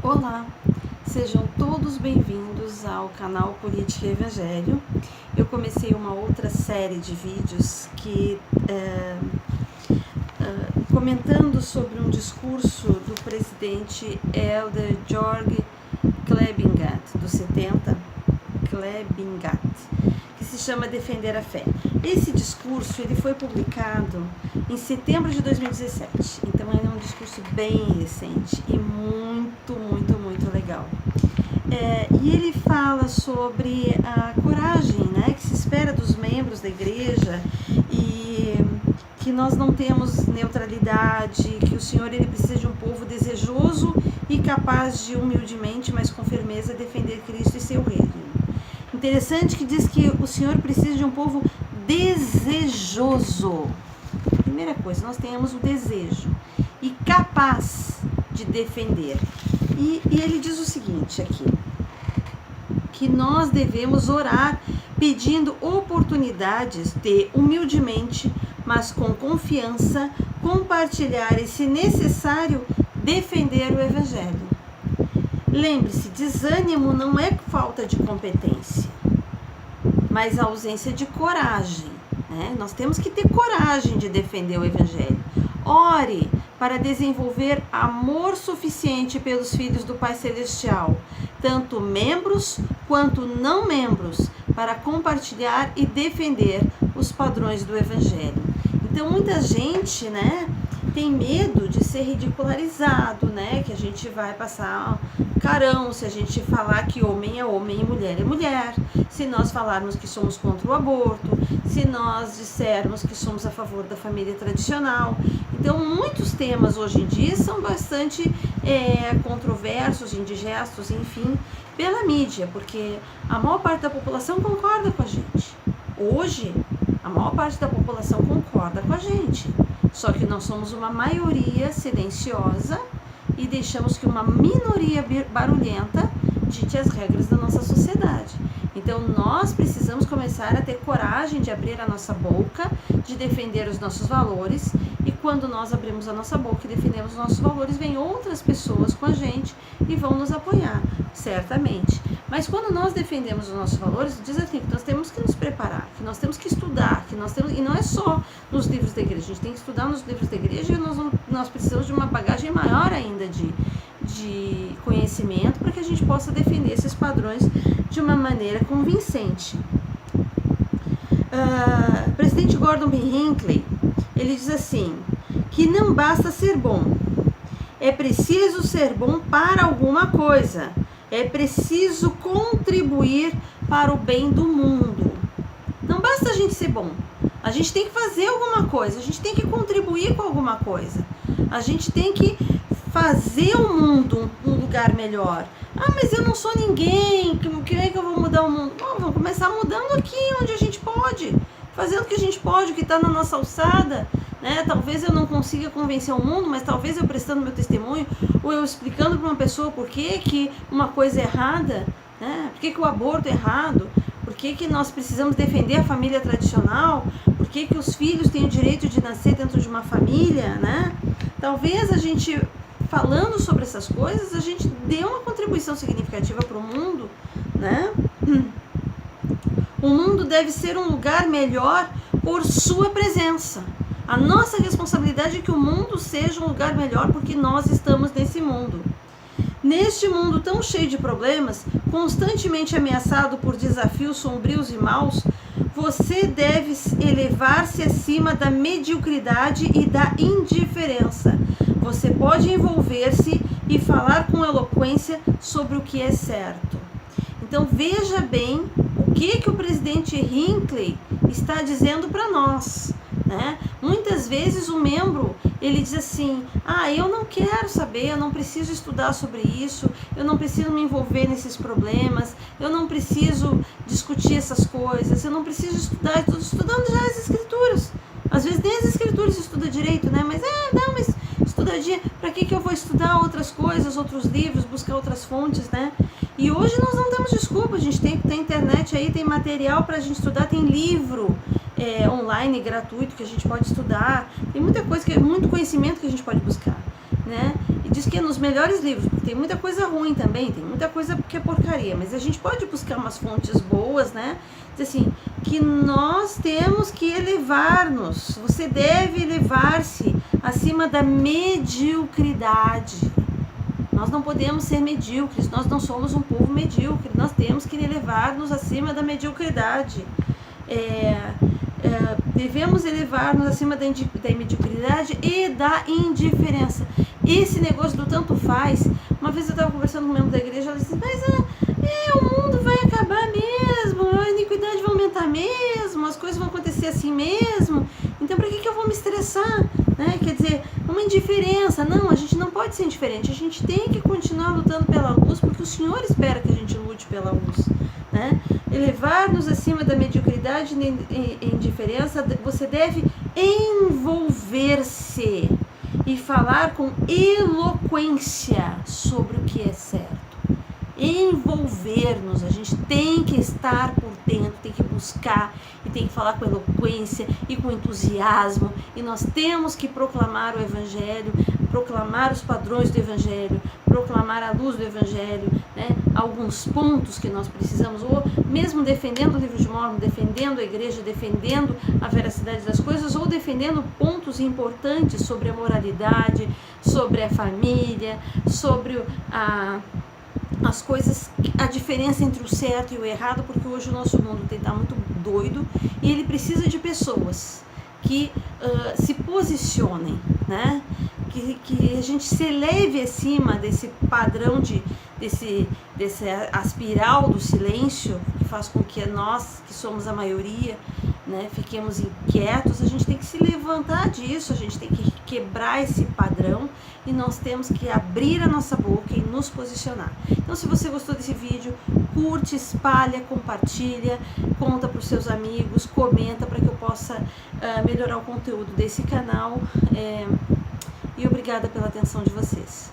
Olá, sejam todos bem-vindos ao canal Política e Evangelho. Eu comecei uma outra série de vídeos comentando sobre um discurso do presidente Elder Georg Klebingat, do 70, Klebingat, que se chama Defender a Fé. Esse discurso ele foi publicado em setembro de 2017, então é um discurso bem recente e muito legal. E ele fala sobre a coragem, né, que se espera dos membros da igreja e que nós não temos neutralidade, que o Senhor ele precisa de um povo desejoso e capaz de humildemente, mas com firmeza, defender Cristo e seu reino. Interessante que diz que o Senhor precisa de um povo desejoso. Primeira coisa, nós temos o desejo e capaz de defender. E ele diz o seguinte aqui, que nós devemos orar pedindo oportunidades de, humildemente, mas com confiança, compartilhar e, se necessário, defender o Evangelho. Lembre-se, desânimo não é falta de competência, mas ausência de coragem, né? Nós temos que ter coragem de defender o Evangelho. Ore para desenvolver amor suficiente pelos filhos do Pai Celestial, tanto membros quanto não membros, para compartilhar e defender os padrões do Evangelho. Então, muita gente, né, tem medo de ser ridicularizado, né, que a gente vai passar carão se a gente falar que homem é homem e mulher é mulher, se nós falarmos que somos contra o aborto, se nós dissermos que somos a favor da família tradicional. Então, muitos temas hoje em dia são bastante controversos, indigestos, enfim, pela mídia, porque a maior parte da população concorda com a gente. Hoje, a maior parte da população concorda com a gente, só que nós somos uma maioria silenciosa e deixamos que uma minoria barulhenta dite as regras da nossa sociedade. Então, nós precisamos começar a ter coragem de abrir a nossa boca, de defender os nossos valores, e quando nós abrimos a nossa boca e defendemos os nossos valores, vem outras pessoas com a gente e vão nos apoiar, certamente. Mas quando nós defendemos os nossos valores, diz assim, que nós temos que nos preparar, que nós temos que estudar, que nós temos, e não é só nos livros da igreja, a gente tem que estudar nos livros da igreja e nós precisamos de uma bagagem maior ainda de conhecimento para que a gente possa defender esses padrões de uma maneira convincente. Presidente Gordon B. Hinckley, ele diz assim, que não basta ser bom, é preciso ser bom para alguma coisa, é preciso contribuir para o bem do mundo. Não basta a gente ser bom, a gente tem que fazer alguma coisa, a gente tem que contribuir com alguma coisa, a gente tem que fazer o mundo um lugar melhor. Ah, mas eu não sou ninguém, como é que eu vou mudar o mundo? Bom, vamos começar mudando aqui onde a gente pode, fazendo o que a gente pode, o que está na nossa alçada, né? Talvez eu não consiga convencer o mundo, mas talvez eu prestando meu testemunho, ou eu explicando para uma pessoa por que uma coisa é errada, né? Por que o aborto é errado, por que nós precisamos defender a família tradicional, por que os filhos têm o direito de nascer dentro de uma família, né? Talvez a gente, falando sobre essas coisas, a gente dê uma contribuição significativa para o mundo, né? O mundo deve ser um lugar melhor por sua presença. A nossa responsabilidade é que o mundo seja um lugar melhor porque nós estamos nesse mundo. Neste mundo tão cheio de problemas, constantemente ameaçado por desafios sombrios e maus, você deve elevar-se acima da mediocridade e da indiferença. Você pode envolver-se e falar com eloquência sobre o que é certo. Então veja bem o que o presidente Hinckley está dizendo para nós, né? Muitas vezes o membro, ele diz assim, eu não quero saber, eu não preciso estudar sobre isso, eu não preciso me envolver nesses problemas, eu não preciso discutir essas coisas, eu não preciso estudar, estou estudando já as escrituras. Às vezes nem as escrituras estuda direito, né? Mas estudadinha, para que eu vou estudar outras coisas, outros livros, buscar outras fontes, né? E hoje nós não temos desculpa, a gente tem internet aí, tem material para a gente estudar, tem livro online gratuito que a gente pode estudar, tem muita coisa, muito conhecimento que a gente pode buscar, né? E diz que é nos melhores livros, porque tem muita coisa ruim também, tem muita coisa que é porcaria, mas a gente pode buscar umas fontes boas, né? Diz assim, que nós temos que elevar-nos, você deve elevar-se acima da mediocridade. Nós não podemos ser medíocres, nós não somos um povo medíocre, nós temos que elevar-nos acima da mediocridade. Devemos elevar-nos acima da mediocridade e da indiferença. Esse negócio do tanto faz, uma vez eu estava conversando com um membro da igreja, ela disse, mas o mundo vai acabar mesmo, a iniquidade vai aumentar mesmo, as coisas vão acontecer assim mesmo, então para que eu vou me estressar? Né? Quer dizer, uma indiferença. Não, a gente não pode ser indiferente, a gente tem que continuar lutando pela luz, porque o Senhor espera que a gente lute pela luz, né? Elevar-nos acima da mediocridade e indiferença, você deve envolver-se e falar com eloquência sobre o que é certo. Envolver-nos, a gente tem que estar por dentro, tem que buscar e tem que falar com eloquência e com entusiasmo, e nós temos que proclamar o Evangelho, proclamar os padrões do Evangelho, proclamar a luz do Evangelho, né? Alguns pontos que nós precisamos, ou mesmo defendendo o livro de Mórmon, defendendo a igreja, defendendo a veracidade das coisas, ou defendendo pontos importantes sobre a moralidade, sobre a família, sobre as coisas, a diferença entre o certo e o errado, porque hoje o nosso mundo está muito doido e ele precisa de pessoas que se posicionem, né? Que a gente se eleve acima desse padrão dessa espiral do silêncio, que faz com que nós, que somos a maioria, né, fiquemos inquietos. A gente tem que se levantar disso, a gente tem que quebrar esse padrão e nós temos que abrir a nossa boca e nos posicionar. Então, se você gostou desse vídeo, curte, espalha, compartilha, conta para os seus amigos, comenta para que eu possa melhorar o conteúdo desse canal. E obrigada pela atenção de vocês.